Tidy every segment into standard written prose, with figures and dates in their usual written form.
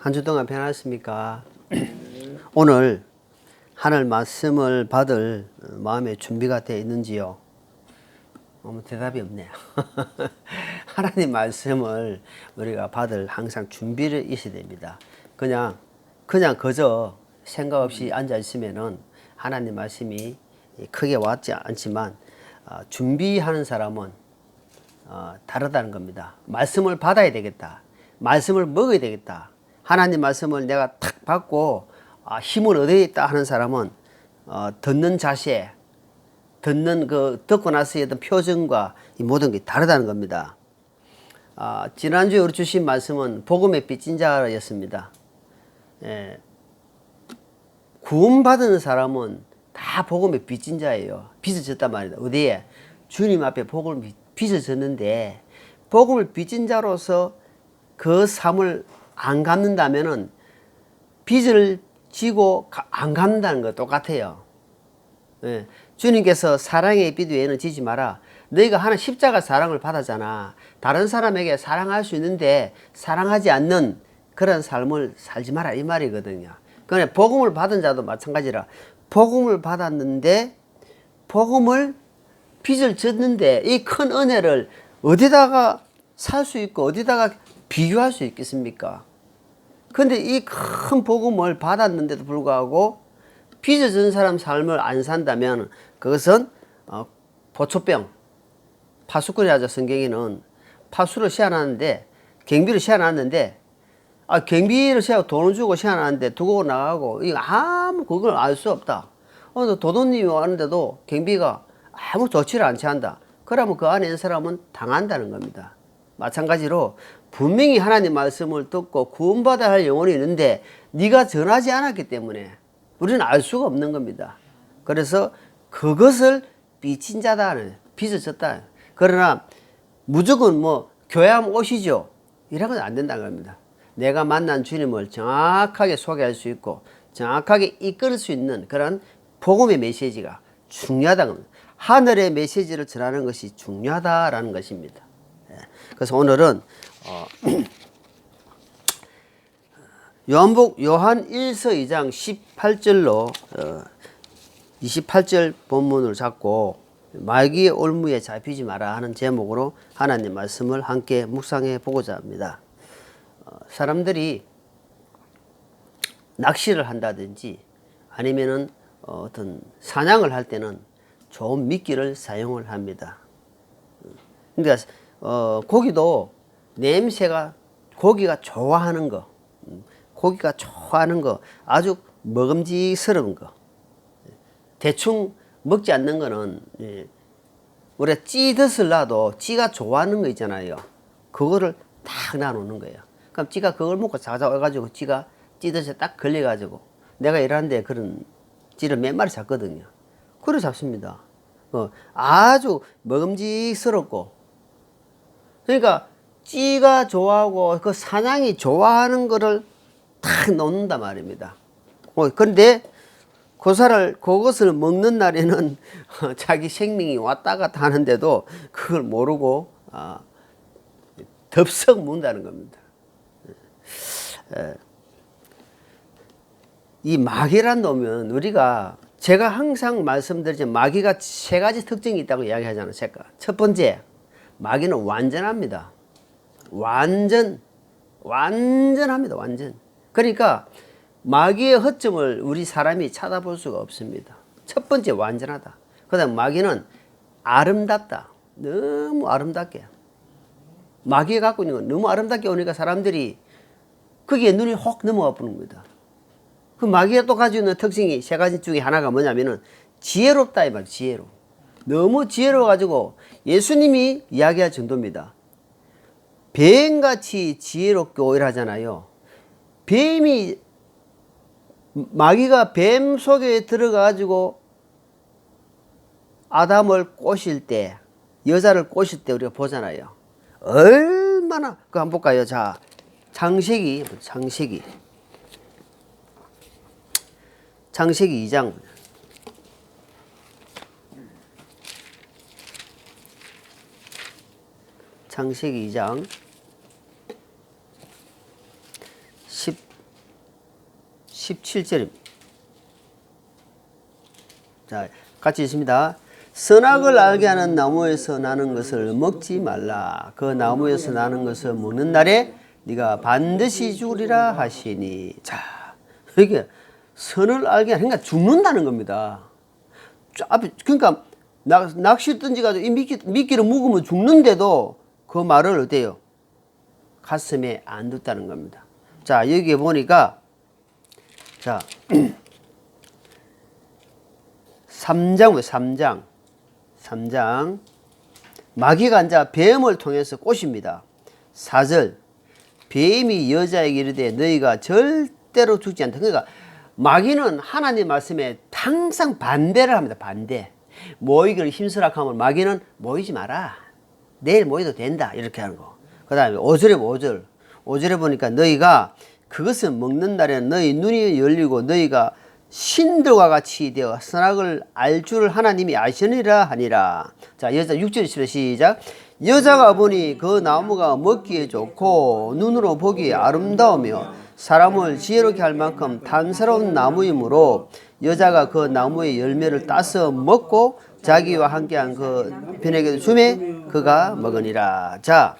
한 주 동안 편하십니까? 오늘 하늘 말씀을 받을 마음의 준비가 되어 있는지요? 대답이 없네요. 하나님 말씀을 우리가 받을 항상 준비를 있어야 됩니다. 그냥 그저 생각 없이 앉아 있으면은 하나님 말씀이 크게 왔지 않지만 준비하는 사람은 다르다는 겁니다. 말씀을 받아야 되겠다. 말씀을 먹어야 되겠다. 하나님 말씀을 내가 탁 받고 힘을 얻어야겠다 하는 사람은 듣는 자세, 듣고 나서의 어떤 표정과 이 모든 게 다르다는 겁니다. 지난주에 우리 주신 말씀은 복음의 빚진 자였습니다. 구원받은 사람은 다 복음의 빚진 자예요. 빚을 졌단 말이다. 어디에? 주님 앞에 빚을 졌는데 복음을 빚진 자로서 그 삶을 안 갚는다면은 빚을 지고 안 갚는다는 거 똑같아요. 주님께서 사랑의 빚 외에는 지지 마라. 너희가 하는 십자가 사랑을 받았잖아. 다른 사람에게 사랑할 수 있는데 사랑하지 않는 그런 삶을 살지 마라 이 말이거든요. 그런데 복음을 받은 자도 마찬가지라. 복음을 받았는데 복음을 빚을 졌는데 이 큰 은혜를 어디다가 살 수 있고 어디다가 비교할 수 있겠습니까? 근데 이 큰 복음을 받았는데도 불구하고 빚을 진 사람 삶을 안 산다면 그것은 보초병, 파수꾼이 하자. 성경에는 파수를 시원하는데 경비를 시원하는데 경비를 시원하고 돈을 주고 시원하는데 두고 나가고 이거 아무 그걸 알 수 없다. 도둑님이 왔는데도 경비가 아무 조치를 않지 한다. 그러면 그 안에 있는 사람은 당한다는 겁니다. 마찬가지로 분명히 하나님 말씀을 듣고 구원받아야 할 영혼이 있는데 네가 전하지 않았기 때문에 우리는 알 수가 없는 겁니다. 그래서 그것을 빚진 자다, 빚을 졌다. 그러나 무조건 교회 한번 오시죠 이러면 안 된다는 겁니다. 내가 만난 주님을 정확하게 소개할 수 있고 정확하게 이끌 수 있는 그런 복음의 메시지가 중요하다는 겁니다. 하늘의 메시지를 전하는 것이 중요하다라는 것입니다. 그래서 오늘은 요한 1서 2장 18절로 28절 본문을 잡고 마귀의 올무에 잡히지 마라 하는 제목으로 하나님 말씀을 함께 묵상해 보고자 합니다. 사람들이 낚시를 한다든지 아니면은 어떤 사냥을 할 때는 좋은 미끼를 사용을 합니다. 그러니까 고기도 냄새가 고기가 좋아하는 거, 아주 먹음직스러운 거, 대충 먹지 않는 거는 우리가 찌듯을 놔도 찌가 좋아하는 거 있잖아요. 그거를 딱 놔놓는 거예요. 그럼 찌가 그걸 먹고 찾아와가지고 찌가 찌듯에 딱 걸려가지고 내가 일하는데 그런 찌를 몇 마리 잡거든요. 그래 잡습니다. 아주 먹음직스럽고 그러니까 찌가 좋아하고 그 사냥이 좋아하는 거를 탁 놓는단 말입니다. 그런데 그것을 먹는 날에는 자기 생명이 왔다 갔다 하는데도 그걸 모르고 덥석 문다는 겁니다. 이 마귀란 놈은 제가 항상 말씀드리지만 마귀가 세 가지 특징이 있다고 이야기하잖아요. 첫 번째, 마귀는 완전합니다. 완전합니다. 완전. 그러니까 마귀의 허점을 우리 사람이 찾아볼 수가 없습니다. 첫 번째, 완전하다. 그 다음 마귀는 아름답다. 너무 아름답게. 마귀가 갖고 있는 건 너무 아름답게 오니까 사람들이 거기에 눈이 혹 넘어가 보는 겁니다. 그 마귀가 또 가지고 있는 특징이 세 가지 중에 하나가 뭐냐면은 지혜롭다 이 말. 지혜로. 너무 지혜로워가지고 예수님이 이야기할 정도입니다. 뱀같이 지혜롭게 오일하잖아요. 마귀가 뱀 속에 들어가가지고 아담을 꼬실 때, 여자를 꼬실 때 우리가 보잖아요. 얼마나, 그거 한번 볼까요? 자, 창세기 2장. 창세기 2장 17절입니다. 자, 같이 있습니다. 선악을 알게 하는 나무에서 나는 것을 먹지 말라. 그 나무에서 나는 것을 먹는 날에 네가 반드시 죽으리라 하시니. 자, 이게 선을 알게 하니까 죽는다는 겁니다. 그러니까 낚시 던지가지고 이 미끼를 묵으면 죽는데도 그 말을 어때요? 가슴에 안 뒀다는 겁니다. 자, 여기 보니까 자 3장 마귀가 앉아 뱀을 통해서 꼬십니다. 4절 뱀이 여자에게 이르되 너희가 절대로 죽지 않다. 그러니까 마귀는 하나님 말씀에 항상 반대를 합니다. 반대. 모이기를 힘쓰라 하면 마귀는 모이지 마라. 내일 모여도 된다. 이렇게 하는 거. 그 다음에 5절에 보니까 너희가 그것을 먹는 날에는 너희 눈이 열리고 너희가 신들과 같이 되어 선악을 알 줄 하나님이 아시느니라 하니라. 자, 여자 6절 시작. 여자가 보니 그 나무가 먹기에 좋고 눈으로 보기에 아름다우며 사람을 지혜롭게 할 만큼 탐스러운 나무이므로 여자가 그 나무의 열매를 따서 먹고 자기와 함께한 그 편에게도 주매 그가 먹으니라. 자,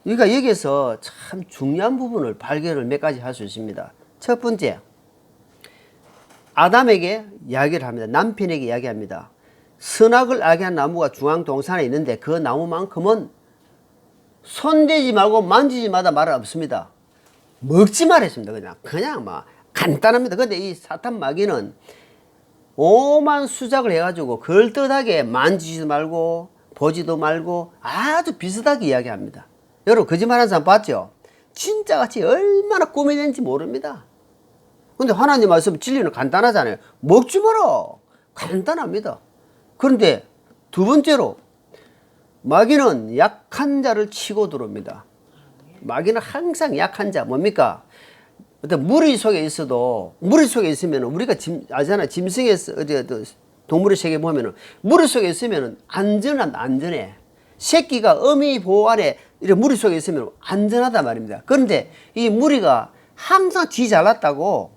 그러니까 여기서 참 중요한 부분을 발견을 몇 가지 할 수 있습니다. 첫 번째, 아담에게 이야기를 합니다. 남편에게 이야기합니다. 선악을 알게 한 나무가 중앙 동산에 있는데 그 나무만큼은 손대지 말고 만지지 마다 말은 없습니다. 먹지 말했습니다. 그냥 막 간단합니다. 근데 이 사탄 마귀는 오만 수작을 해가지고 걸듯하게 만지지도 말고 보지도 말고 아주 비슷하게 이야기합니다. 여러분 거짓말하는 사람 봤죠? 진짜같이 얼마나 꾸며낸지 모릅니다. 근데 하나님 말씀 진리는 간단하잖아요. 먹지 마라. 간단합니다. 그런데 두 번째로 마귀는 약한 자를 치고 들어옵니다. 마귀는 항상 약한 자 뭡니까? 어떤 무리 속에 있어도 무리 속에 있으면 우리가 알잖아. 짐승에서 어디 동물의 세계 보면은 무리 속에 있으면 안전해. 새끼가 어미 보호 안에 이런 무리 속에 있으면 안전하단 말입니다. 그런데 이 무리가 항상 지 잘났다고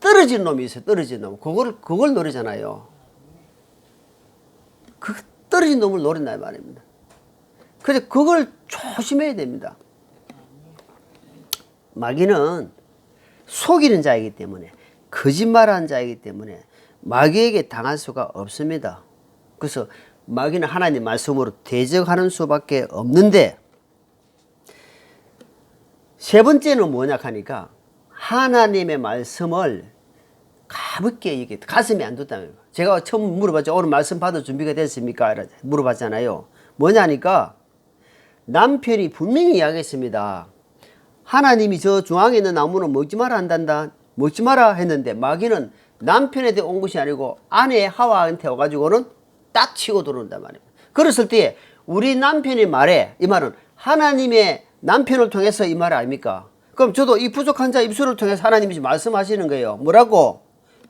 떨어진 놈이 있어요. 떨어진 놈. 그걸 노리잖아요. 그 떨어진 놈을 노린다 말입니다. 그래서 그걸 조심해야 됩니다. 마귀는 속이는 자이기 때문에 거짓말하는 자이기 때문에 마귀에게 당할 수가 없습니다. 그래서 마귀는 하나님 말씀으로 대적하는 수밖에 없는데 세 번째는 뭐냐 하니까 하나님의 말씀을 가볍게 이게 가슴에 안 뒀다는 거예요. 제가 처음 물어봤죠. 오늘 말씀 받을 준비가 됐습니까? 물어봤잖아요. 뭐냐니까 남편이 분명히 이야기했습니다. 하나님이 저 중앙에 있는 나무는 먹지 마라 한단다. 먹지 마라 했는데 마귀는 남편한테 온 것이 아니고 아내 하와한테 와가지고는 딱 치고 들어온단 말입니다. 그랬을 때 우리 남편의 말에 이 말은 하나님의 남편을 통해서 이 말 아닙니까? 그럼 저도 이 부족한 자 입술을 통해서 하나님이 말씀하시는 거예요. 뭐라고?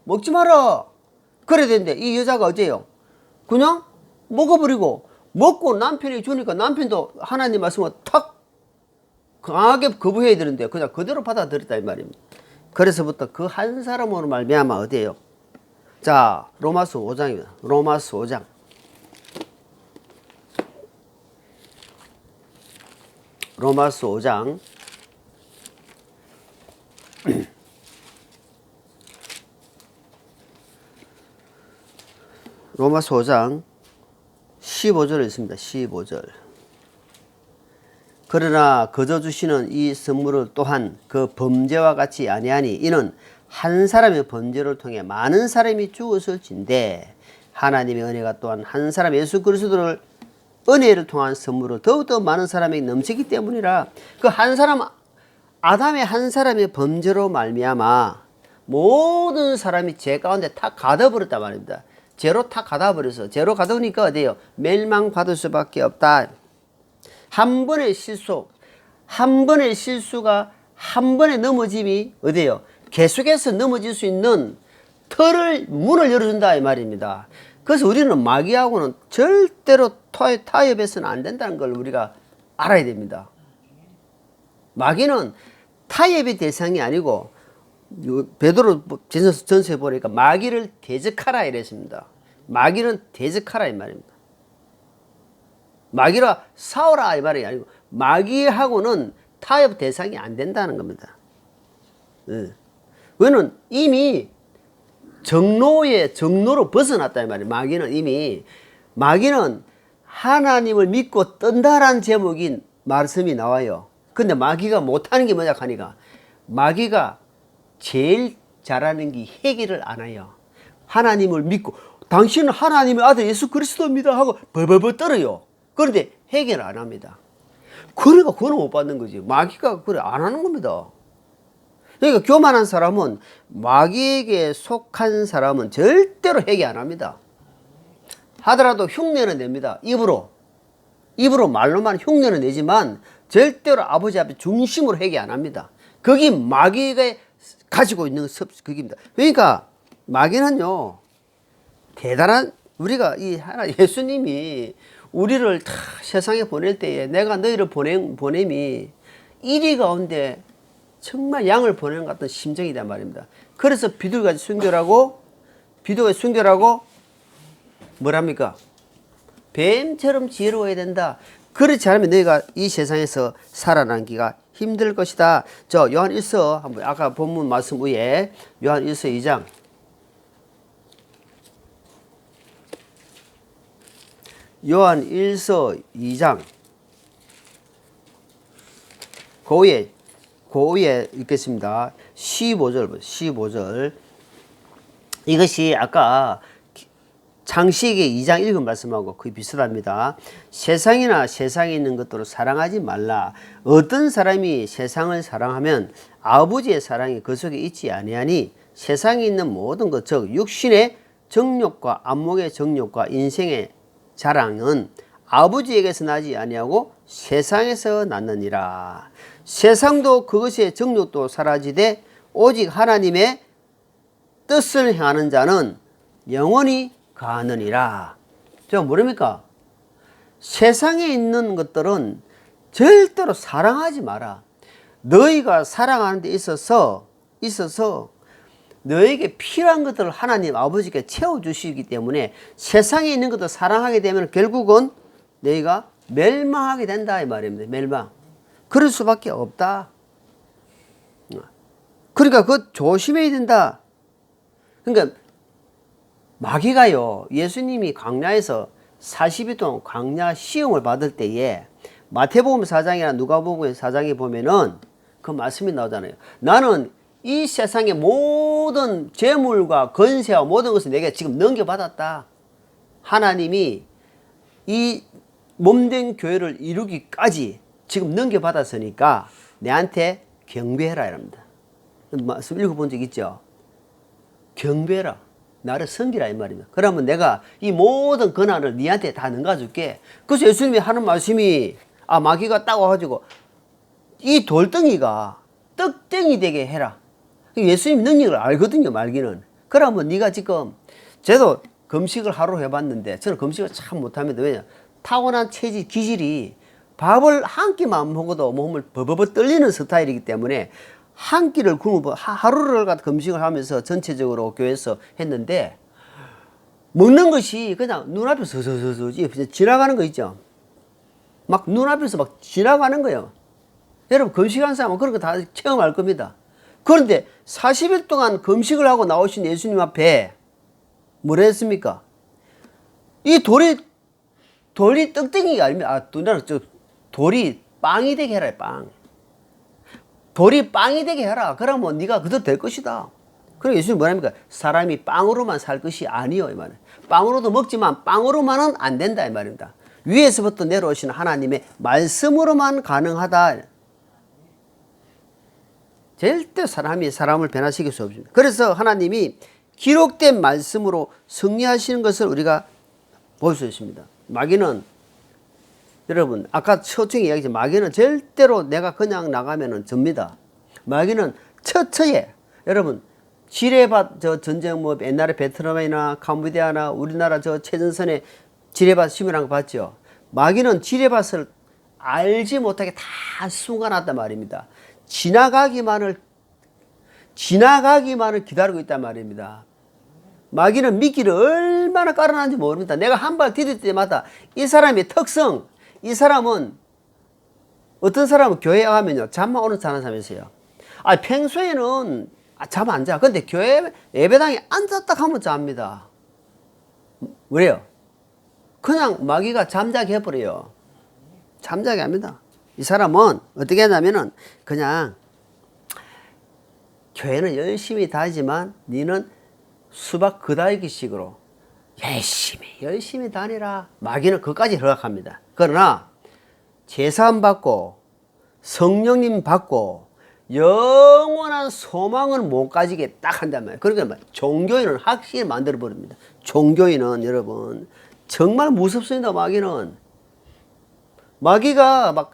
먹지 마라. 그래야 되는데 이 여자가 어째요? 그냥 먹어버리고 먹고 남편이 주니까 남편도 하나님 말씀을 탁 강하게 거부해야 되는데 그냥 그대로 받아들였다 이 말입니다. 그래서부터 그 한 사람으로 말미암아 어디에요? 자, 로마서 5장입니다. 로마서 5장. 로마서 5장. 로마서 5장 15절에 있습니다. 15절. 그러나 거저 주시는 이 선물을 또한 그 범죄와 같이 아니하니 이는 한 사람의 범죄를 통해 많은 사람이 죽었을진데 하나님의 은혜가 또한 한 사람 예수 그리스도를 은혜를 통한 선물로 더욱더 많은 사람에게 넘치기 때문이라. 그 한 사람 아담의 한 사람의 범죄로 말미암아 모든 사람이 죄 가운데 탁 가둬버렸단 말입니다. 죄로 탁 가둬버려서 죄로 가두니까 어디에요? 멸망받을 수밖에 없다. 한 번의 실수가 한 번의 넘어짐이 어디에요? 계속해서 넘어질 수 있는 문을 열어준다 이 말입니다. 그래서 우리는 마귀하고는 절대로 타협해서는 안 된다는 걸 우리가 알아야 됩니다. 마귀는 타협의 대상이 아니고 베드로 전서에 보니까 마귀를 대적하라 이랬습니다. 마귀는 대적하라 이 말입니다. 마귀라 싸워라 이 말이 아니고 마귀하고는 타협 대상이 안 된다는 겁니다. 왜냐면 이미 정로로 벗어났다 이 말이에요. 마귀는 하나님을 믿고 뜬다라는 제목인 말씀이 나와요. 근데 마귀가 못하는 게 뭐냐 하니까 마귀가 제일 잘하는 게 회개를 안 해요. 하나님을 믿고 당신은 하나님의 아들 예수 그리스도입니다 하고 벌벌벌 떨어요. 그런데 회개를 안 합니다. 그러니까 그건 못 받는 거지. 마귀가 그래 안 하는 겁니다. 그러니까 교만한 사람은 마귀에게 속한 사람은 절대로 회개 안 합니다. 하더라도 흉내는 냅니다. 입으로 말로만 흉내는 내지만 절대로 아버지 앞에 중심으로 회개 안 합니다. 그게 마귀가 가지고 있는 그겁니다. 그러니까 마귀는요 대단한 우리가 이 하나 예수님이 우리를 다 세상에 보낼 때에 내가 너희를 보냄이 이리 가운데 정말 양을 보내는 것 같은 심정이란 말입니다. 그래서 비둘기같이 순결하고 뭐랍니까? 뱀처럼 지혜로워야 된다. 그렇지 않으면 너희가 이 세상에서 살아남기가 힘들 것이다. 저 요한 1서 한번 아까 본문 말씀 위에 요한 1서 2장 요한 1서 2장 그 위에 읽겠습니다. 15절 이것이 아까 창세기 2장 읽은 말씀하고 거의 비슷합니다. 세상이나 세상에 있는 것들을 사랑하지 말라. 어떤 사람이 세상을 사랑하면 아버지의 사랑이 그 속에 있지 아니하니 세상에 있는 모든 것 즉 육신의 정욕과 안목의 정욕과 인생의 자랑은 아버지에게서 나지 아니하고 세상에서 났느니라. 세상도 그것의 정욕도 사라지되 오직 하나님의 뜻을 행하는 자는 영원히 가느니라. 저 뭐랍니까? 세상에 있는 것들은 절대로 사랑하지 마라. 너희가 사랑하는 데 있어서 너에게 필요한 것들을 하나님 아버지께 채워주시기 때문에 세상에 있는 것도 사랑하게 되면 결국은 너희가 멸망하게 된다 이 말입니다. 멸망. 그럴 수밖에 없다. 그러니까 그거 조심해야 된다. 그러니까 마귀가요 예수님이 광야에서 40일 동안 광야 시험을 받을 때에 마태복음 4장이나 누가복음 4장에 보면은 그 말씀이 나오잖아요. 나는 이 세상의 모든 재물과 권세와 모든 것을 내게 지금 넘겨받았다. 하나님이 이 몸된 교회를 이루기까지 지금 넘겨받았으니까 내한테 경배해라 이랍니다. 말씀 읽어본 적 있죠? 경배해라. 나를 섬기라 이 말입니다. 그러면 내가 이 모든 권한을 니한테 다 넘겨줄게. 그래서 예수님이 하는 말씀이 마귀가 딱 와가지고 이 돌덩이가 떡덩이 되게 해라. 예수님 능력을 알거든요. 마귀는. 그러면 네가 지금 저도 금식을 하루 해봤는데 저는 금식을 참 못합니다. 왜냐? 타고난 체질 기질이 밥을 한 끼만 먹어도 몸을 버버버 떨리는 스타일이기 때문에 한 끼를 굶어 하루를 금식을 하면서 전체적으로 교회에서 했는데 먹는 것이 그냥 눈앞에서 서서서서 지나가는 거 있죠. 막 눈앞에서 막 지나가는 거예요. 여러분 금식한 사람은 그런 거 다 체험할 겁니다. 그런데 40일 동안 금식을 하고 나오신 예수님 앞에 뭐라 했습니까? 이 돌이 떡덩이가 아닙니다. 돌이 빵이 되게 해라. 빵. 돌이 빵이 되게 해라. 그러면 네가 그대로 될 것이다. 그럼 예수님 뭐랍니까? 사람이 빵으로만 살 것이 아니요 이 말은. 빵으로도 먹지만 빵으로만은 안 된다 이 말입니다. 위에서부터 내려오신 하나님의 말씀으로만 가능하다. 절대 사람이 사람을 변화시킬 수 없습니다. 그래서 하나님이 기록된 말씀으로 승리하시는 것을 우리가 볼 수 있습니다. 마귀는 여러분 아까 초청에 이야기했지만 마귀는 절대로 내가 그냥 나가면은 접니다. 마귀는 처처에 여러분 지뢰밭 저 전쟁 뭐 옛날에 베트남이나 캄보디아나 우리나라 저 최전선에 지뢰밭 심으란 거 봤죠. 마귀는 지뢰밭을 알지 못하게 다 숨겨놨단 말입니다. 지나가기만을 지나가기만을 기다리고 있단 말입니다. 마귀는 미끼를 얼마나 깔아놨는지 모릅니다. 내가 한 발 디딜 때마다 이 사람의 특성, 이 사람은 어떤 사람은 교회에 가면요 잠만 오는 자는 사람이 있어요. 평소에는 잠 안 자. 근데 교회 예배당에 앉았다 하면 잡니다. 왜요? 그냥 마귀가 잠자게 해버려요. 잠자게 합니다. 이 사람은 어떻게 하냐면은 그냥 교회는 열심히 다니지만 니는 수박 그다이기 식으로 열심히 다니라. 마귀는 그까지 허락합니다. 그러나 제사함 받고 성령님 받고 영원한 소망은 못 가지게 딱 한단 말이에요. 그러니까 종교인은 확실히 만들어 버립니다. 종교인은 여러분 정말 무섭습니다. 마귀가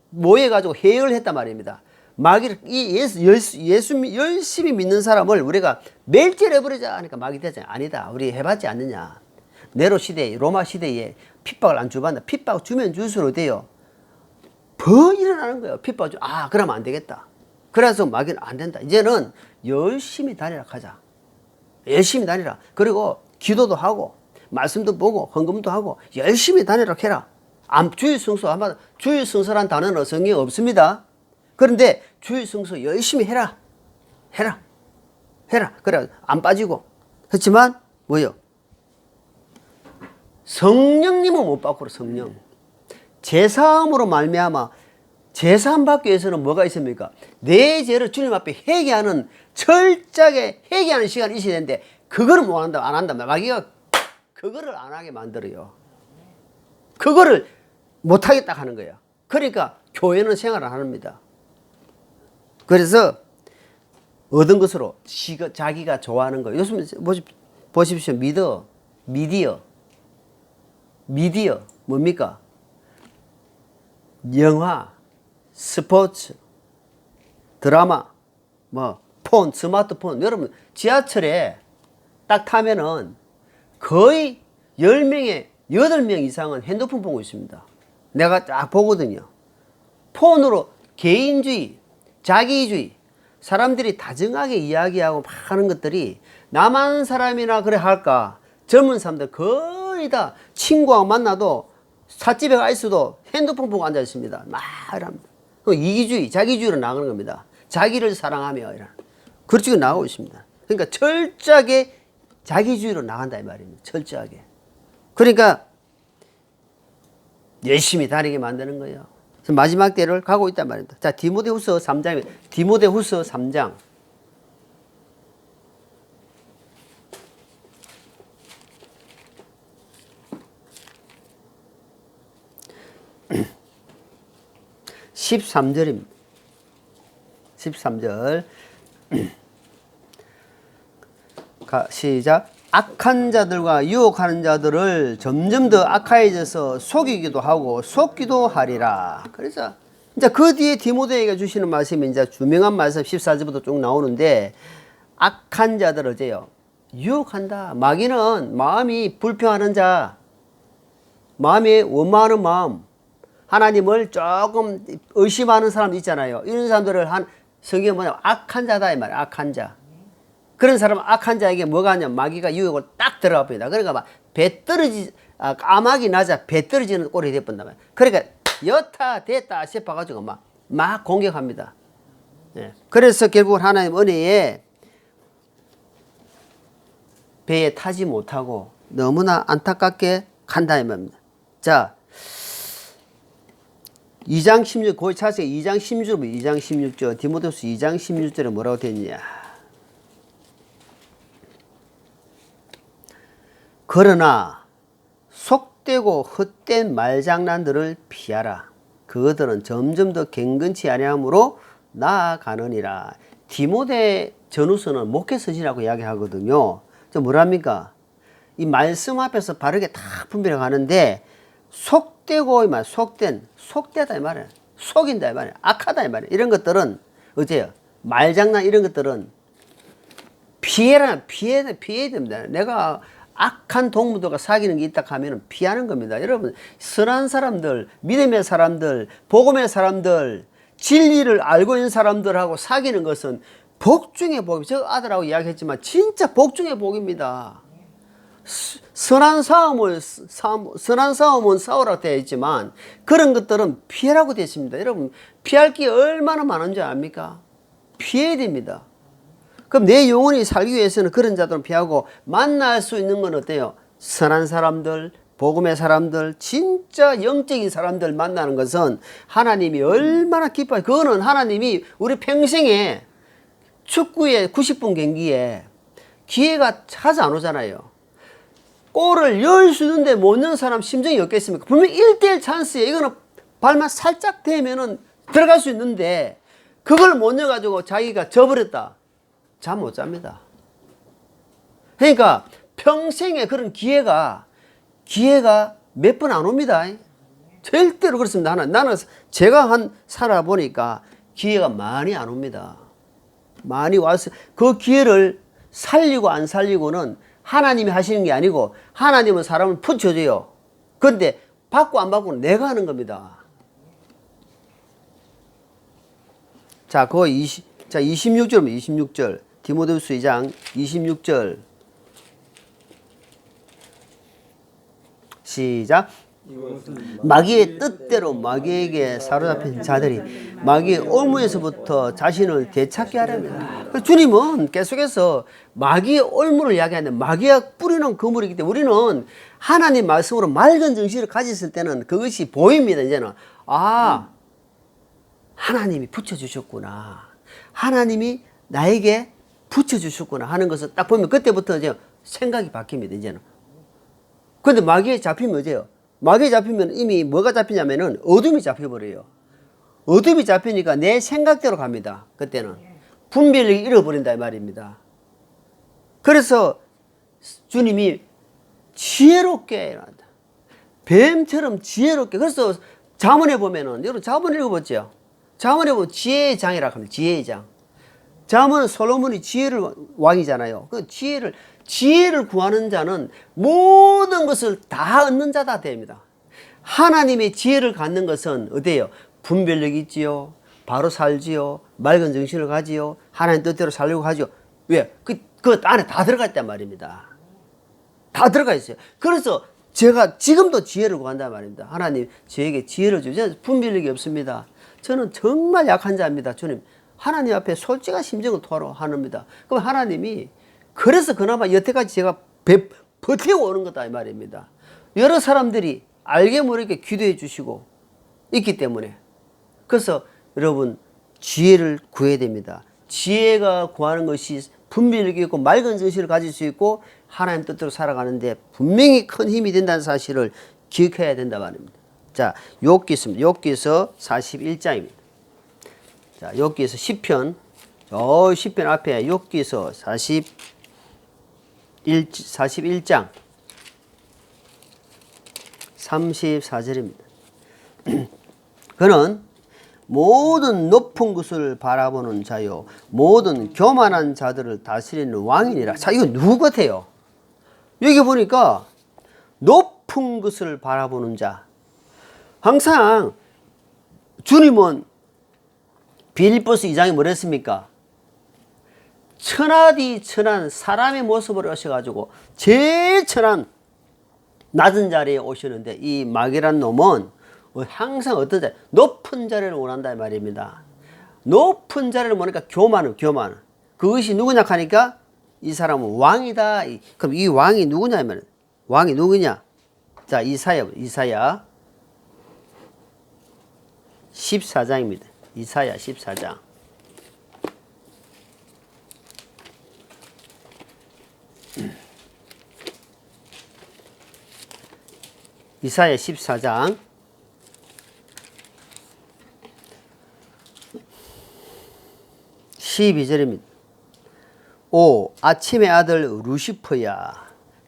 모여가지고 회의를 했단 말입니다. 마귀를 예수 열심히 믿는 사람을 우리가 멸절해버리자 하니까 마귀 대장 아니다. 우리 해봤지 않느냐. 네로 시대에 로마 시대에 핍박을 안 주봤나. 핍박 주면 줄수록 돼요. 더 일어나는 거예요. 핍박 주. 그러면 안 되겠다. 그래서 마귀는 안 된다. 이제는 열심히 다니라 하자. 열심히 다니라. 그리고 기도도 하고 말씀도 보고 헌금도 하고 열심히 다니라 해라. 주일성수 아마 주일성수란 단어는 성경에 없습니다. 그런데 주일성수 열심히 해라. 그래 안 빠지고. 그렇지만 뭐요? 성령님은 못 받고 성령. 제사함으로 말미암아 제사함 받기 위해서는 뭐가 있습니까? 내 죄를 주님 앞에 회개하는 철저하게 회개하는 시간이 있어야 되는데 그거를 못 한다, 안 한다. 마귀가 그거를 안 하게 만들어요. 그거를 못 하겠다 하는 거예요. 그러니까 교회는 생활을 안 합니다. 그래서 얻은 것으로 자기가 좋아하는 거. 요즘 보십시오. 미디어 뭡니까? 영화, 스포츠, 드라마, 스마트폰. 여러분 지하철에 딱 타면은 거의 10명에 8명 이상은 핸드폰 보고 있습니다. 내가 딱 보거든요. 폰으로 개인주의, 자기주의, 사람들이 다정하게 이야기하고 막 하는 것들이 나만 사람이나 그래 할까? 젊은 사람들 거의 다 친구하고 만나도 찻집에 가 있어도 핸드폰 보고 앉아 있습니다. 막 이랍니다. 이기주의, 자기주의로 나가는 겁니다. 자기를 사랑하며 이런. 그렇게 나오고 있습니다. 그러니까 철저하게 자기주의로 나간다 이 말입니다. 철저하게. 그러니까 열심히 다니게 만드는 거예요. 마지막 때를 가고 있단 말입니다. 자, 디모데후서 3장입니다. 디모데후서 3장. (13절입니다) 13절 시작. 악한 자들과 유혹하는 자들을 점점 더 악해져서 속이기도 하고 속기도 하리라. 그래서 이제 그 뒤에 디모데에게 주시는 말씀이 이제 주명한 말씀 14절부터 쭉 나오는데, 악한 자들 어제요 유혹한다. 마귀는 마음이 불평하는 자, 마음이 원망하는 마음, 하나님을 조금 의심하는 사람도 있잖아요. 이런 사람들을 성경에 뭐냐면 악한 자다 이 말이에요. 악한 자. 그런 사람은 악한 자에게 뭐가 하냐면 마귀가 유혹을 딱 들어가 봅니다. 그러니까 막 까마귀 나자 배 떨어지는 꼴이 돼본단 말이에요. 그러니까 여타 됐다 싶어가지고 막 공격합니다. 예. 그래서 결국 하나님 은혜에 배에 타지 못하고 너무나 안타깝게 간다 이 말입니다. 자, 2장 16, 거기 차세요. 2장 16절, 2장 16절, 디모데후서 2장 16절에 뭐라고 되어 있냐. 그러나 속되고 헛된 말장난들을 피하라. 그것들은 점점 더 갱근치 아니함으로 나아가느니라. 디모데 전후서는 목회서지라고 이야기하거든요. 뭐랍니까? 이 말씀 앞에서 바르게 다 분별해 가는데, 속되고 속되다 이 말이에요. 속인다 이 말이에요. 악하다 이 말이에요. 이런 것들은 어째요? 말장난 이런 것들은 피해야 됩니다. 내가 악한 동무들과 사귀는 게 있다 하면 피하는 겁니다. 여러분, 선한 사람들, 믿음의 사람들, 복음의 사람들, 진리를 알고 있는 사람들하고 사귀는 것은 복 중의 복이. 저 아들하고 이야기했지만 진짜 복 중의 복입니다. 선한 싸움은 싸우라고 되어 있지만 그런 것들은 피하라고 되어 있습니다. 여러분, 피할 게 얼마나 많은 줄 압니까? 피해야 됩니다. 그럼 내 영혼이 살기 위해서는 그런 자들은 피하고, 만날 수 있는 건 어때요? 선한 사람들, 복음의 사람들, 진짜 영적인 사람들 만나는 것은 하나님이 얼마나 기뻐요. 그거는 하나님이 우리 평생에 축구의 90분 경기에 기회가 자주 안 오잖아요. 골을 열 수 있는데 못 넣는 사람 심정이 없겠습니까? 분명히 1대1 찬스에 이거는 발만 살짝 대면은 들어갈 수 있는데 그걸 못 넣어가지고 자기가 져버렸다. 잠 못 잡니다. 그러니까 평생에 그런 기회가 몇 번 안 옵니다. 절대로 그렇습니다. 나는 제가 살아보니까 기회가 많이 안 옵니다. 많이 와서 그 기회를 살리고 안 살리고는 하나님이 하시는 게 아니고, 하나님은 사람을 붙여줘요. 그런데 받고 안 받고는 내가 하는 겁니다. 자, 그거 26절입니다. 26절. 디모데후서 2장 26절. 시작. 마귀의 뜻대로 마귀에게 사로잡힌 자들이 마귀의 올무에서부터 자신을 되찾게 하렵니다. 주님은 계속해서 마귀의 올무를 이야기하는데, 마귀가 뿌리는 그물이기 때문에 우리는 하나님 말씀으로 맑은 정신을 가졌을 때는 그것이 보입니다. 이제는 하나님이 붙여주셨구나, 하나님이 나에게 붙여주셨구나 하는 것을 딱 보면 그때부터 이제 생각이 바뀝니다. 이제는. 그런데 마귀에 잡히면 어때요? 마귀에 잡히면 이미 뭐가 잡히냐면은 어둠이 잡혀버려요. 어둠이 잡히니까 내 생각대로 갑니다. 그때는 분별력이 잃어버린다 이 말입니다. 그래서 주님이 지혜롭게, 뱀처럼 지혜롭게. 그래서 잠언에 보면은, 여러분 잠언 읽어보죠. 잠언에 보면 지혜의 장이라고 합니다. 지혜의 장. 잠언은 솔로몬이 지혜를 왕이잖아요. 그 지혜를 구하는 자는 모든 것을 다 얻는 자다 됩니다. 하나님의 지혜를 갖는 것은 어때요? 분별력이 있지요, 바로 살지요, 맑은 정신을 가지요, 하나님 뜻대로 살려고 하죠. 왜? 그 안에 다 들어가 있단 말입니다. 다 들어가 있어요. 그래서 제가 지금도 지혜를 구한단 말입니다. 하나님 저에게 지혜를 주세요. 분별력이 없습니다. 저는 정말 약한 자입니다. 주님, 하나님 앞에 솔직한 심정을 토로합니다. 그럼 하나님이, 그래서 그나마 여태까지 제가 버티고 오는 거다 이 말입니다. 여러 사람들이 알게 모르게 기도해 주시고 있기 때문에. 그래서 여러분, 지혜를 구해야 됩니다. 지혜가 구하는 것이 분별력이 있고 맑은 정신을 가질 수 있고 하나님 뜻대로 살아가는데 분명히 큰 힘이 된다는 사실을 기억해야 된다 말입니다. 자, 욥기 41장입니다. 자, 욥기에서 10편, 저 10편 앞에 욥기에서 41장 34절입니다. 그는 모든 높은 것을 바라보는 자요, 모든 교만한 자들을 다스리는 왕이니라. 자, 이거 누구 같아요? 여기 보니까 높은 것을 바라보는 자. 항상 주님은 빌립보서 2장에 뭐랬습니까? 천하디 천한 사람의 모습으로 오셔가지고 제일 천한 낮은 자리에 오셨는데, 이 마귀란 놈은 항상 어떤 자리? 높은 자리를 원한다 이 말입니다. 높은 자리를 원하니까 교만. 그것이 누구냐 하니까 이 사람은 왕이다. 그럼 이 왕이 누구냐 하면, 왕이 누구냐? 자, 이사야 14장입니다. 이사야 14장. 이사야 14장 12절입니다. 오 아침의 아들 루시퍼야,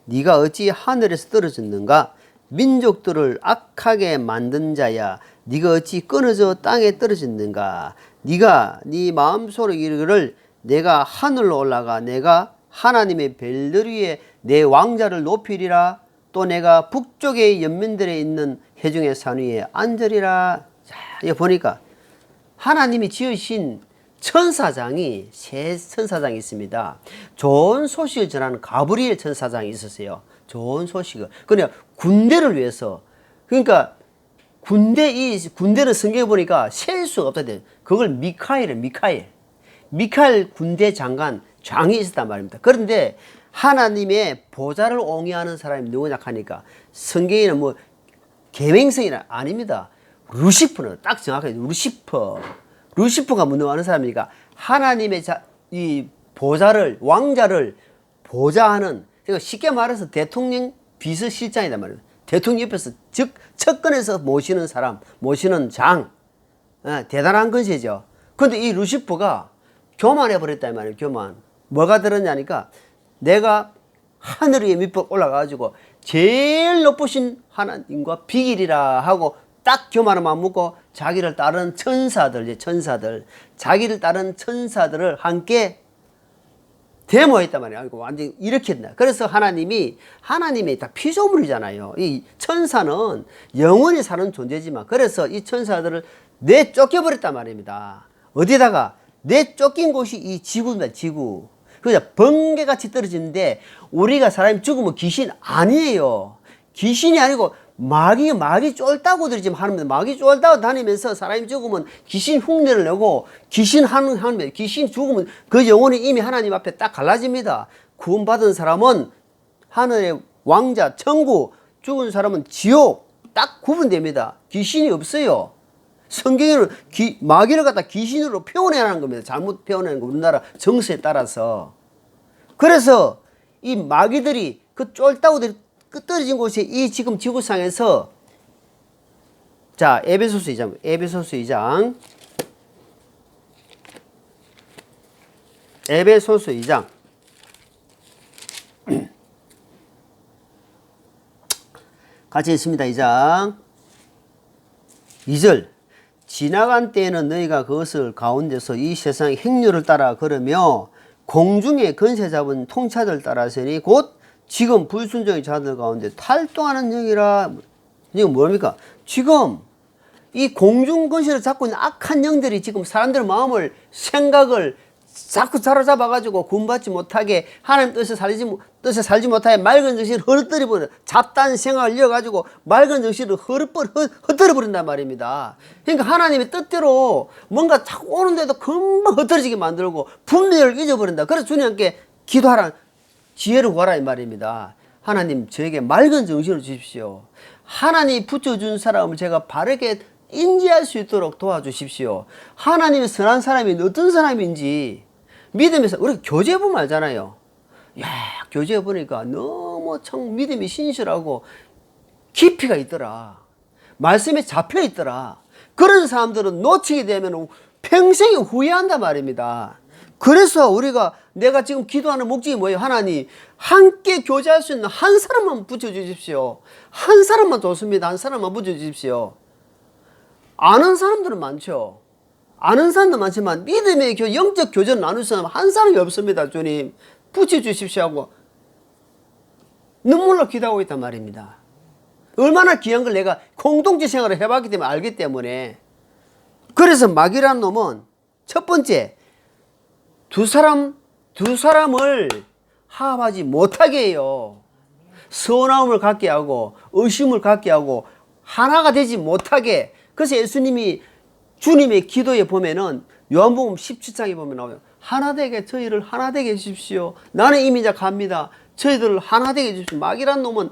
네가 어찌 하늘에서 떨어졌는가? 민족들을 악하게 만든 자야, 네가 어찌 끊어져 땅에 떨어졌는가? 네가 네 마음속으로 이르기를 내가 하늘로 올라가 내가 하나님의 별들 위에 내 왕자를 높이리라. 또 내가 북쪽의 연민들에 있는 해중의 산 위에 앉으리라. 자, 이거 보니까 하나님이 지으신 천사장이 세 천사장이 있습니다. 좋은 소식을 전하는 가브리엘 천사장이 있었어요. 좋은 소식을. 그냥 군대를 위해서. 그러니까 군대는 성경에 보니까 셀 수가 없다. 그걸 미카엘 군대 장관 장이 있었단 말입니다. 그런데 하나님의 보좌를 옹이하는 사람이 누구냐 하니까 성경에는 뭐 계명성이나 아닙니다. 루시퍼는 딱 정확하게 루시퍼가 뭐 아는 사람이니까 하나님의 이 보좌를 왕자를 보좌하는, 쉽게 말해서 대통령 비서실장이란 말이에요. 대통령 옆에서 즉 측근에서 모시는 사람, 모시는 장, 대단한 것이죠. 그런데 이 루시퍼가 교만해 버렸단 말이에요. 교만. 뭐가 들었냐니까 내가 하늘 위에 밑으로 올라가가지고 제일 높으신 하나님과 비길이라 하고 딱 교만한 마음 먹고 자기를 따르는 자기를 따르는 천사들을 함께 데모했단 말이에요. 완전 이렇게 했나. 그래서 하나님이 다 피조물이잖아요. 이 천사는 영원히 사는 존재지만, 그래서 이 천사들을 내쫓겨버렸단 말입니다. 어디다가? 내쫓긴 곳이 이 지구입니다. 지구. 그냥 번개같이 떨어지는데, 우리가 사람이 죽으면 귀신 아니에요. 귀신이 아니고 마귀 쫄다고 들이 지금 하는, 마귀 쫄다고 다니면서 사람이 죽으면 귀신 흉내를 내고 귀신 죽으면 그 영혼이 이미 하나님 앞에 딱 갈라집니다. 구원받은 사람은 하늘의 왕자 천국, 죽은 사람은 지옥, 딱 구분됩니다. 귀신이 없어요. 성경에는 마귀를 갖다 귀신으로 표현하는 겁니다. 잘못 표현하는 거, 우리나라 정서에 따라서. 그래서 이 마귀들이 그 쫄다고 떨어진 곳에 이 지금 지구상에서, 자, 에베소서 2장 같이 있습니다. 2장 2절. 지나간 때에는 너희가 그것을 가운데서 이 세상의 행렬을 따라 걸으며 공중에 권세 잡은 통치자들 따라서니 곧 지금 불순종의 자들 가운데 탈동하는 영이라. 이건 뭡니까? 지금 이 공중 권세를 잡고 있는 악한 영들이 지금 사람들의 마음을, 생각을 자꾸 사로잡아가지고 구원받지 못하게, 하나님 뜻에 살지 못하게 맑은 정신을 헐떡여버려, 잡다한 생각을 이어가지고 맑은 정신을 헛들어버린단 말입니다. 그러니까 하나님의 뜻대로 뭔가 자꾸 오는데도 금방 헛들어지게 만들고 분별을 잊어버린다. 그래서 주님께 기도하라, 지혜를 구하라 이 말입니다. 하나님, 저에게 맑은 정신을 주십시오. 하나님이 붙여준 사람을 제가 바르게 인지할 수 있도록 도와주십시오. 하나님이 선한 사람이 어떤 사람인지 믿음에서, 우리가 교재 보면 알잖아요. 야, 교재 보니까 너무 참 믿음이 신실하고 깊이가 있더라. 말씀에 잡혀 있더라. 그런 사람들은 놓치게 되면 평생에 후회한단 말입니다. 그래서 내가 지금 기도하는 목적이 뭐예요? 하나님, 함께 교제할 수 있는 한 사람만 붙여주십시오. 한 사람만 좋습니다. 한 사람만 붙여주십시오. 아는 사람들은 많죠. 아는 사람도 많지만 믿음의 영적 교제를 나눌 사람 한 사람이 없습니다. 주님, 붙여주십시오 하고 눈물로 기도하고 있단 말입니다. 얼마나 귀한 걸 내가 공동체 생활을 해봤기 때문에 알기 때문에. 그래서 마귀라는 놈은 첫 번째, 두 사람을 화합하지 못하게 해요. 서운함을 갖게 하고 의심을 갖게 하고 하나가 되지 못하게. 그래서 예수님이 주님의 기도에 보면은 요한복음 17장에 보면 나와요. 저희를 하나 되게 해주십시오. 나는 이미 이제 갑니다. 저희들을 하나 되게 해주십시오. 마귀란 놈은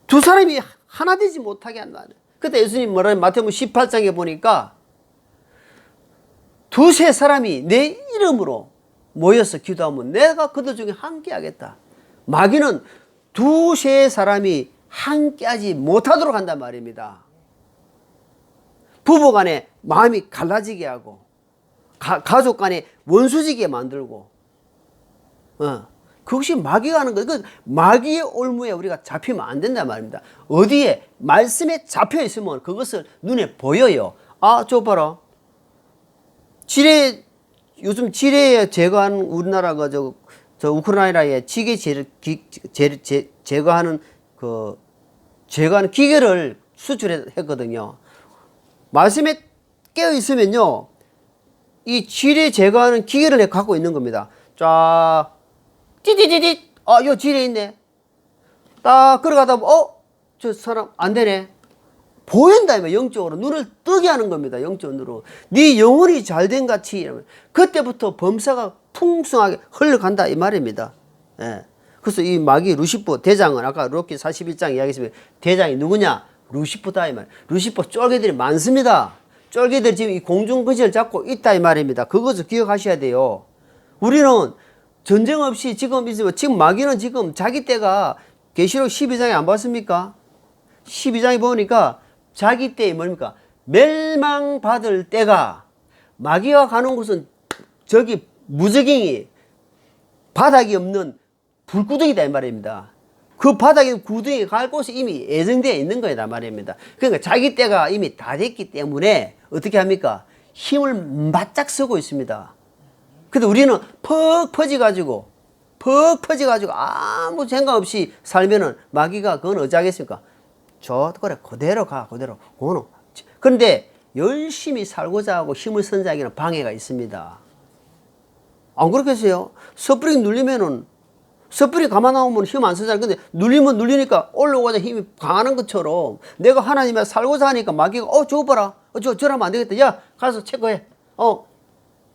두 사람이 하나 되지 못하게 한다. 그때 예수님 뭐라면 마태복음 18장에 보니까 두세 사람이 내 이름으로 모여서 기도하면 내가 그들 중에 함께 하겠다. 마귀는 두세 사람이 함께 하지 못하도록 한단 말입니다. 부부 간에 마음이 갈라지게 하고 가족 간에 원수지게 만들고 그것이 마귀가 하는 거예요. 마귀의 올무에 우리가 잡히면 안 된단 말입니다. 어디에? 말씀에 잡혀 있으면 그것을 눈에 보여요. 아, 저 봐라. 요즘 지뢰에 제거하는 우리나라가 저 우크라이나에 지뢰 제거하는 제거하는 기계를 수출했거든요. 말씀에 깨어 있으면요, 이 지뢰 제거하는 기계를 갖고 있는 겁니다. 쫙 찌찌찌찌 요 지뢰 있네. 딱 걸어가다 보면 저 사람 안 되네. 보인다 이면 영적으로 눈을 뜨게 하는 겁니다. 영적으로 네 영혼이 잘된 같이 이러면 그때부터 범사가 풍성하게 흘러간다 이 말입니다. 예. 그래서 이 마귀 루시퍼 대장은 아까 록기 41장 이야기했으면 대장이 누구냐? 루시퍼다 이 말. 루시퍼 쫄개들이 많습니다. 쫄개들이 지금 이 공중거지를 잡고 있다 이 말입니다. 그것을 기억하셔야 돼요. 우리는 전쟁 없이 지금 마귀는 지금 자기 때가 계시록 12장에 안 봤습니까? 12장에 보니까 자기 때에 뭡니까? 멸망받을 때가 마귀가 가는 곳은 저기 무저갱이 바닥이 없는 불구덩이다 이 말입니다. 그 바닥에 구덩이 갈 곳이 이미 예정되어 있는 거다 말입니다. 그러니까 자기 때가 이미 다 됐기 때문에 어떻게 합니까? 힘을 바짝 쓰고 있습니다. 근데 우리는 퍽 퍼져가지고 아무 생각 없이 살면은 마귀가 그건 어찌하겠습니까? 그래 그대로 가 그대로 고노. 그런데 열심히 살고자 하고 힘을 쓴 자에게는 방해가 있습니다. 안 그렇겠어요? 스프링 눌리면은 스프링 가만 나오면 힘 안 쓰잖아요. 근데 눌리면 눌리니까 올라오고자 힘이 강하는 것처럼 내가 하나님에 살고자 하니까 마귀가 저거 봐라 저러면 안 되겠다. 야 가서 체크해.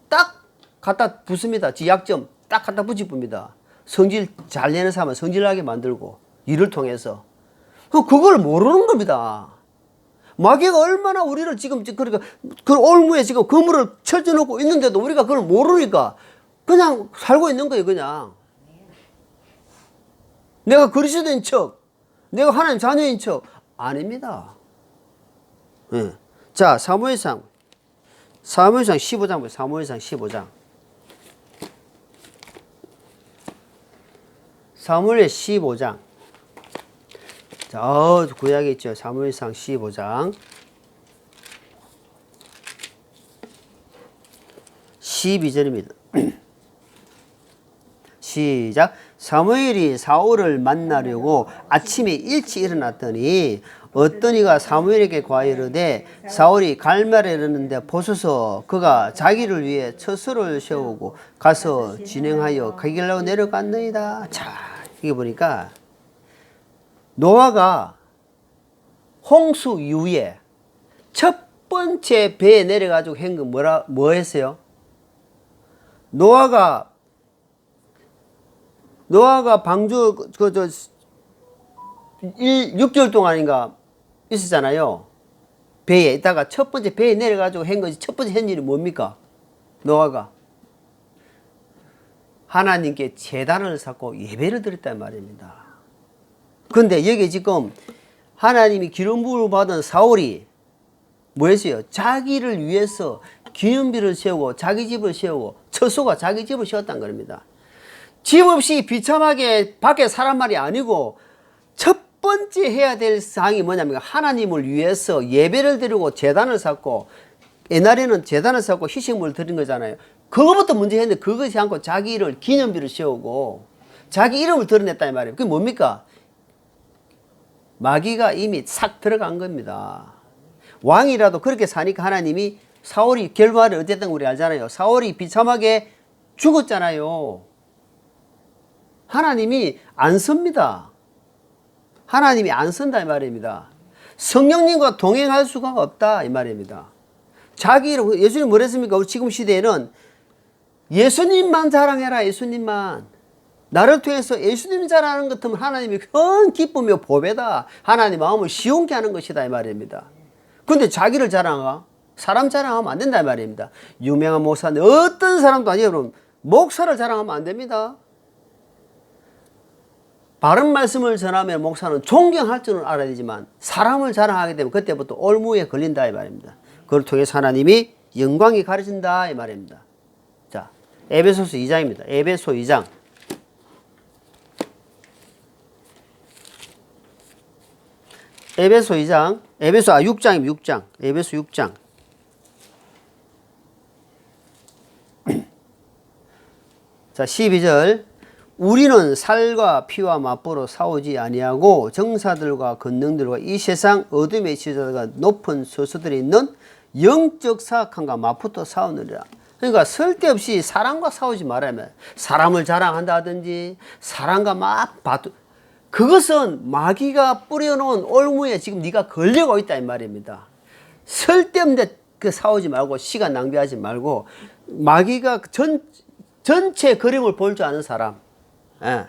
딱 갖다 붙습니다. 지 약점 딱 갖다 붙입니다. 성질 잘 내는 사람은 성질나게 만들고 일을 통해서 그걸 모르는 겁니다. 마귀가 얼마나 우리를 지금 그러니까 그 올무에 지금 그물을 쳐져놓고 있는데도 우리가 그걸 모르니까 그냥 살고 있는 거예요. 그냥 내가 그리스도인 척, 내가 하나님 자녀인 척 아닙니다. 네. 자 사무엘상 15장 사무엘상 15장 사무엘 15장 자 구약에 있죠. 사무엘상 15장 12절입니다. 시작. 사무엘이 사울을 만나려고 아침에 일찍 일어났더니 어떤 이가 사무엘에게 과이르되 사울이 갈멜에 이르는데 보소서 그가 자기를 위해 처소를 세우고 가서 진행하여 가길로 내려갔나이다. 자 이게 보니까 노아가 홍수 이후에 첫 번째 배에 내려가지고 한 건 뭐 했어요? 노아가 방주 6개월 동안인가 있었잖아요. 배에 있다가 첫 번째 배에 내려가지고 한 것이 첫 번째 한 일이 뭡니까? 노아가 하나님께 제단을 쌓고 예배를 드렸단 말입니다. 그런데 여기 지금 하나님이 기름 부음을 받은 사울이 뭐 했어요? 자기를 위해서 기념비를 세우고 자기 집을 세우고 처소가 자기 집을 세웠단 겁니다. 집 없이 비참하게 밖에 사람 말이 아니고 첫 번째 해야 될 사항이 뭐냐면 하나님을 위해서 예배를 드리고 제단을 쌓고 옛날에는 제단을 쌓고 희생물을 드린 거잖아요. 그거부터 문제 했는데 그것이 않고 자기 이름을 기념비를 세우고 자기 이름을 드러냈단 말이에요. 그게 뭡니까? 마귀가 이미 싹 들어간 겁니다. 왕이라도 그렇게 사니까 하나님이 사울이 결말을 어쨌든 우리 알잖아요. 사울이 비참하게 죽었잖아요. 하나님이 안 섭니다. 하나님이 안 쓴다 이 말입니다. 성령님과 동행할 수가 없다 이 말입니다. 자기 이름, 예수님 뭐랬습니까? 우리 지금 시대에는 예수님만 자랑해라. 예수님만. 나를 통해서 예수님 자랑하는 것 같으면 하나님이 큰 기쁨이요 보배다. 하나님 마음을 시원케 하는 것이다 이 말입니다. 근데 자기를 자랑하 사람 자랑하면 안 된다 이 말입니다. 유명한 목사인데 어떤 사람도 아니에요. 그럼 목사를 자랑하면 안 됩니다. 바른 말씀을 전하면 목사는 존경할 줄은 알아야 되지만 사람을 자랑하게 되면 그때부터 올무에 걸린다 이 말입니다. 그걸 통해서 하나님이 영광이 가려진다 이 말입니다. 자, 에베소서 2장입니다. 에베소 2장. 에베소 2장. 6장입니다. 6장. 에베소 6장. 자, 12절. 우리는 살과 피와 맞보로 싸우지 아니하고 정사들과 권능들과 이 세상 어둠의 지도자가 높은 소수들이 있는 영적 사악함과 맞붙어 싸우느니라. 그러니까 쓸데없이 사람과 싸우지 말아야. 사람을 자랑한다든지 사람과 막 봐도 그것은 마귀가 뿌려놓은 올무에 지금 네가 걸려고 있다 이 말입니다. 쓸데없는데 그 싸우지 말고 시간 낭비하지 말고 마귀가 전체 그림을 볼 줄 아는 사람. 예.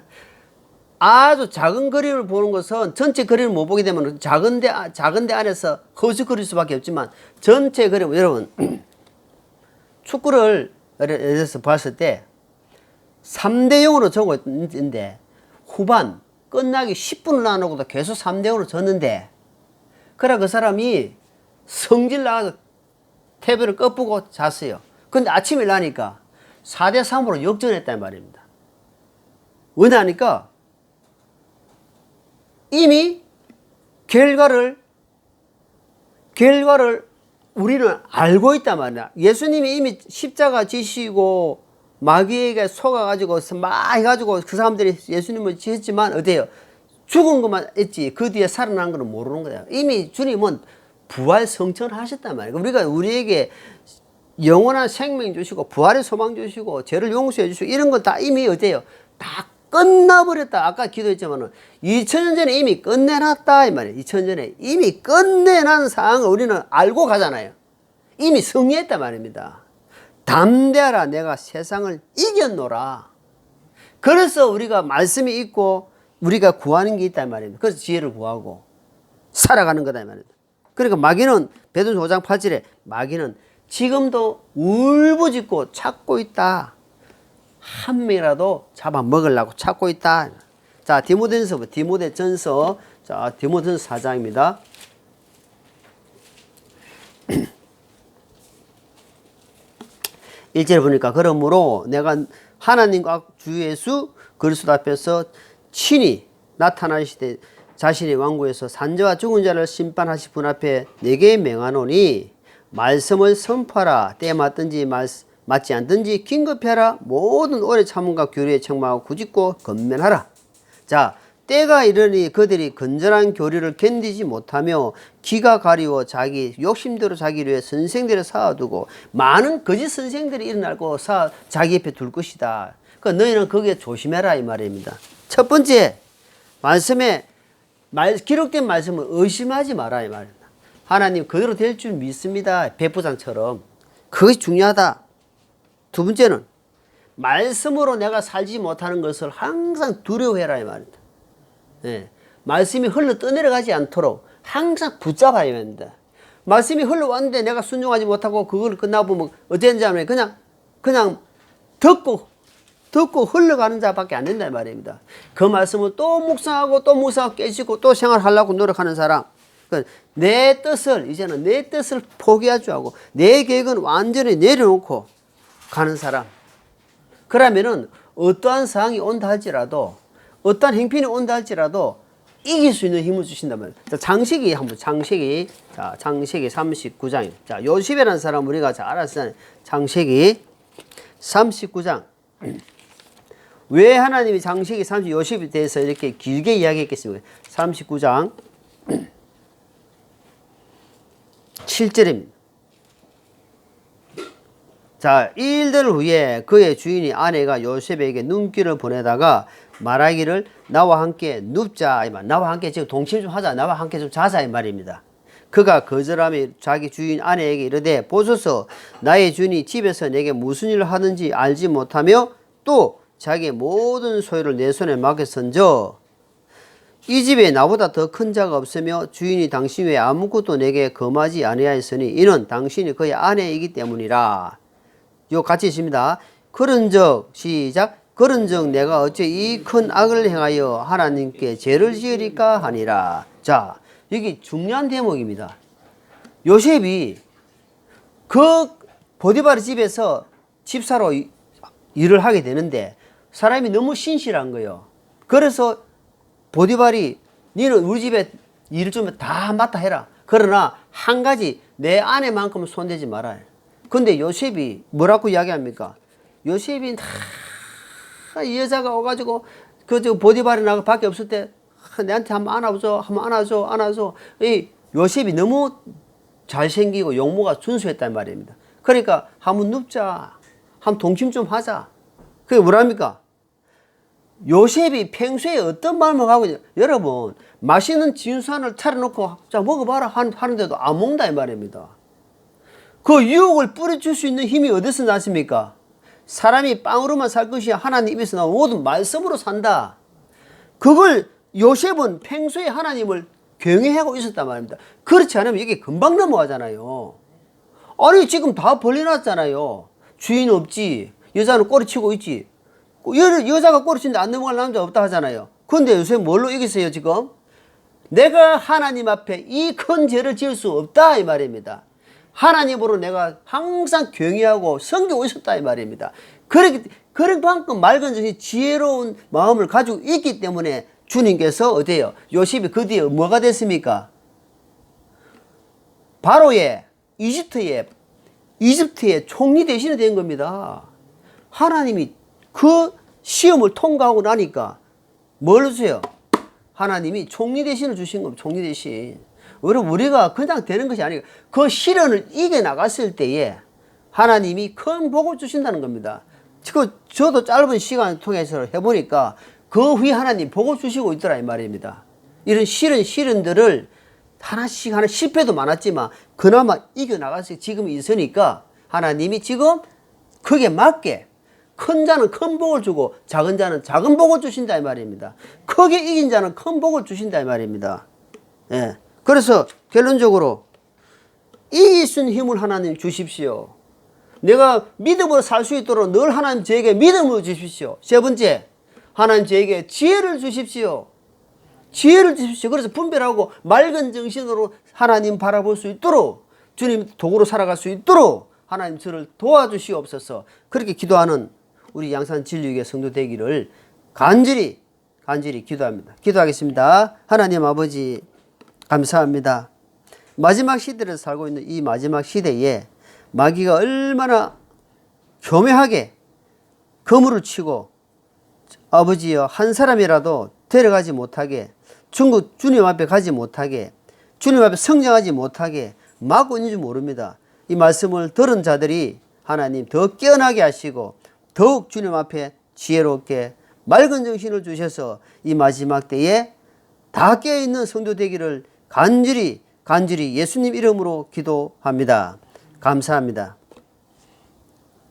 아주 작은 그림을 보는 것은 전체 그림을 못 보게 되면 작은데 안에서 허수거릴 수밖에 없지만 전체 그림, 여러분 축구를 예를 들어서 봤을 때 3대 0으로 져고 있는데 후반 끝나기 10분을 안 하고도 계속 3대 0으로 졌는데 그래 그 사람이 성질 나가서 TV를 꺼부고 잤어요. 근데 아침에 일어나니까 4대 3으로 역전했단 말입니다. 왜냐하니까 이미 결과를 우리는 알고 있단 말이야. 예수님이 이미 십자가 지시고 마귀에게 속아가지고 막 해가지고 그 사람들이 예수님을 지었지만 어때요? 죽은 것만 했지 그 뒤에 살아난 것은 모르는 거예요. 이미 주님은 부활 성천을 하셨단 말이에요. 우리가 우리에게 영원한 생명 주시고 부활의 소망 주시고 죄를 용서해 주시고 이런 건 다 이미 어때요? 다 끝나버렸다. 아까 기도했지만은 2000년 전에 이미 끝내놨다 이 말이에요. 2000년 전에 이미 끝내난 상황을 우리는 알고 가잖아요. 이미 승리했단 말입니다. 담대하라 내가 세상을 이겼노라. 그래서 우리가 말씀이 있고 우리가 구하는 게 있단 말입니다. 그래서 지혜를 구하고 살아가는 거다 이 말입니다. 그러니까 마귀는 베드로서 5장 8절에 마귀는 지금도 울부짖고 찾고 있다. 한 명이라도 잡아먹으려고 찾고 있다. 자, 디모데전서, 자, 디모데전서 4장입니다. 1절에 보니까 그러므로 내가 하나님과 주 예수 그리스도 앞에서 친히 나타나시되 자신의 왕국에서 산자와 죽은 자를 심판하실 분 앞에 내게 명하노니 말씀을 선포하라. 때에 맞든지 맞지 않든지 긴급해라. 모든 오래 참음과 교리에 책망하고 꾸짖고 건면하라. 자, 때가 이르니 그들이 건전한 교리를 견디지 못하며 기가 가리워 자기 욕심대로 자기를 위해 선생들을 쌓아두고 많은 거짓 선생들이 일어나고 자기 옆에 둘 것이다. 그러니까 너희는 거기에 조심해라 이 말입니다. 첫 번째 말씀에 기록된 말씀을 의심하지 마라 이 말입니다. 하나님 그대로 될 줄 믿습니다. 백부장처럼. 그것이 중요하다. 두 번째는 말씀으로 내가 살지 못하는 것을 항상 두려워해라 이 말입니다. 네. 말씀이 흘러 떠내려가지 않도록 항상 붙잡아야 합니다. 말씀이 흘러왔는데 내가 순종하지 못하고 그걸 끝나보면 어땠는지 하면 그냥 듣고 흘러가는 자밖에 안 된다 이 말입니다. 그 말씀을 또 묵상하고 깨지고 또 생활하려고 노력하는 사람. 내 뜻을 이제는 내 뜻을 포기하지 하고 내 계획은 완전히 내려놓고 가는 사람. 그러면은 어떠한 상황이 온다 할지라도 어떠한 행편이 온다 할지라도 이길 수 있는 힘을 주신단 말이에요. 장세기 39장. 자, 요셉이라는 사람 우리가 잘 알았잖아요. 장세기 39장. 왜 하나님이 장세기 30 요셉에 대해서 이렇게 길게 이야기했겠습니까? 39장 7절입니다. 자, 이 일들 후에 그의 주인이 아내가 요셉에게 눈길을 보내다가 말하기를 나와 함께 눕자. 나와 함께 지금 동침 좀 하자. 나와 함께 좀 자자 이 말입니다. 그가 거절하며 자기 주인 아내에게 이르되 보소서 나의 주인이 집에서 내게 무슨 일을 하는지 알지 못하며 또 자기의 모든 소유를 내 손에 맡겼은저 이 집에 나보다 더 큰 자가 없으며 주인이 당신 외에 아무것도 내게 금하지 아니하였으니 이는 당신이 그의 아내이기 때문이라. 요 같이 있습니다. 그런즉 시작. 그런즉 내가 어째 이 큰 악을 행하여 하나님께 죄를 지으리까 하니라. 자, 여기 중요한 대목입니다. 요셉이 그 보디바르 집에서 집사로 일을 하게 되는데 사람이 너무 신실한 거예요. 그래서 보디발이 너는 우리 집에 일을 좀 다 맡아 해라. 그러나 한 가지 내 아내만큼은 손대지 마라. 근데 요셉이 뭐라고 이야기합니까? 요셉이 이 여자가 와가지고 그 보디발이 나가 밖에 없을 때 내한테 한번 안아줘. 이 요셉이 너무 잘생기고 용모가 준수했단 말입니다. 그러니까 한번 눕자. 한번 동침 좀 하자. 그게 뭐랍니까? 요셉이 평소에 어떤 마음을 가고 있냐. 여러분, 맛있는 진수한을 차려놓고 자 먹어봐라 하는데도 안 먹는다 이 말입니다. 그 유혹을 뿌려줄 수 있는 힘이 어디서 났습니까? 사람이 빵으로만 살 것이 하나님 입에서 나온 모든 말씀으로 산다. 그걸 요셉은 평소에 하나님을 경외하고 있었단 말입니다. 그렇지 않으면 이게 금방 넘어가잖아요. 아니 지금 다 벌려놨잖아요. 주인 없지. 여자는 꼬리치고 있지. 여자가 꼬리치는데 안 넘어갈 남자 없다 하잖아요. 그런데 요새 뭘로 이겼어요 지금? 내가 하나님 앞에 이 큰 죄를 지을 수 없다 이 말입니다. 하나님으로 내가 항상 경외하고 섬기고 있었다 이 말입니다. 그런 만큼 맑은 정신 지혜로운 마음을 가지고 있기 때문에 주님께서 어때요? 요셉이 그 뒤에 뭐가 됐습니까? 바로의 이집트의 총리 대신이 된 겁니다. 하나님이 그 시험을 통과하고 나니까 뭘 주세요? 하나님이 총리 대신을 주신 겁니다. 총리 대신. 우리가 그냥 되는 것이 아니고 그 시련을 이겨나갔을 때에 하나님이 큰 복을 주신다는 겁니다. 저도 짧은 시간을 통해서 해보니까 그 후에 하나님 복을 주시고 있더라 이 말입니다. 이런 시련들을 하나씩 실패도 많았지만 그나마 이겨나가서 지금 있으니까 하나님이 지금 그게 맞게 큰 자는 큰 복을 주고 작은 자는 작은 복을 주신다 이 말입니다. 크게 이긴 자는 큰 복을 주신다 이 말입니다. 예. 그래서 결론적으로 이길 수 있는 힘을 하나님 주십시오. 내가 믿음으로 살 수 있도록 늘 하나님 저에게 믿음을 주십시오. 세 번째, 하나님 저에게 지혜를 주십시오. 지혜를 주십시오. 그래서 분별하고 맑은 정신으로 하나님 바라볼 수 있도록 주님 도구로 살아갈 수 있도록 하나님 저를 도와주시옵소서. 그렇게 기도하는 우리 양산 진리교회 성도 되기를 간절히 기도합니다. 기도하겠습니다. 하나님 아버지 감사합니다. 마지막 시대를 살고 있는 이 마지막 시대에 마귀가 얼마나 교묘하게 거물을 치고 아버지여 한 사람이라도 데려가지 못하게 주님 앞에 가지 못하게 주님 앞에 성장하지 못하게 막고 있는 줄 모릅니다. 이 말씀을 들은 자들이 하나님 더 깨어나게 하시고 더욱 주님 앞에 지혜롭게 맑은 정신을 주셔서 이 마지막 때에 다 깨어있는 성도 되기를 간절히 예수님 이름으로 기도합니다. 감사합니다.